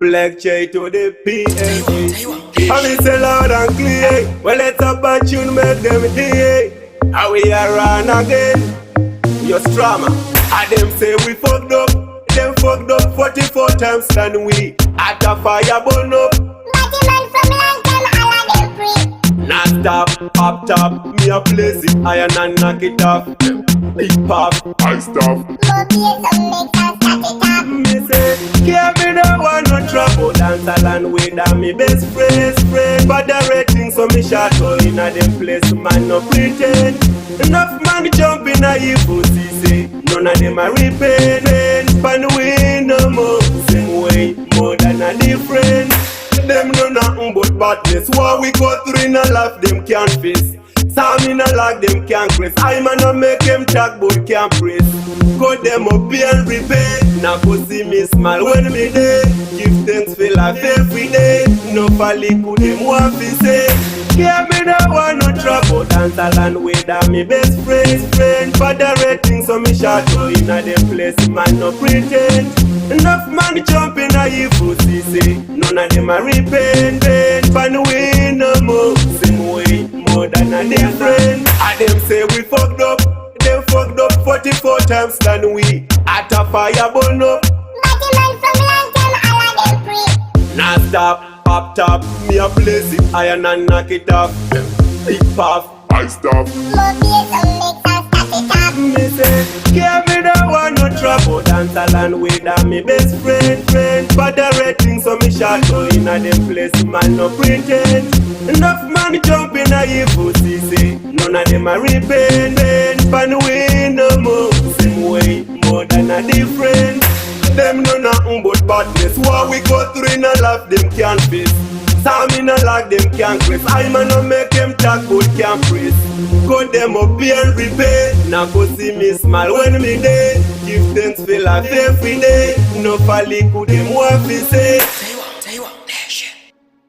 Black J to the P.A. I mean say loud and clear. Well, let's a bad tune make them hear. How we are run again. Your drama. And them say we fucked up. Them fucked up 44 times than we. At a fire burn up. Batty man from long time, all of them free. Not stop, up top. Me a place it iron and knock it off. Big pop, I stop. More bass and make us stack it up. Me say, can't be the one no trouble. Dance along with that me best friend. But the rating so me shot all in a them place. Man no pretend. Enough man jump in a you pussy say. None of them a repent. Pan we no more. Same way, more than a different. Them know nothing but badness. What we go through in a life them can't face. Some in a like them can't grace. I man no make them talk but can't praise. Go them up and repay. Now go see me smile when me there. Give thanks for life every day. No folly could them want to say. Can't be the one no trouble. Dance along with that me best friend. For the rating so me shot go in a them place. Man no pretend. Enough man jump in a you pussy say. None of them a repent. Pan we no more. Same way, more than a different. And them say we fucked up. Them fucked up 44 times than we. At a fire burn up. Batty man from long time, all of them free. Not stop, pop top. Me a place it iron and knock it off. Big puff, I stop. More bass and make us stack it up. Me say, can't be the one no trouble. Dance along with that me best friend. But the rating so me shot go in a them place. Man no pretend. Enough man jump in a you pussy say. None of them a repent. Pan we no more. Same way, more than a different. Them know nothing but badness. What we go through in a life them can't face. Some in a like them can't grace. I man no make them talk but can't praise. Go them up and repay. Now go see me smile when me there. Give thanks for life every day. No folly could them want to say.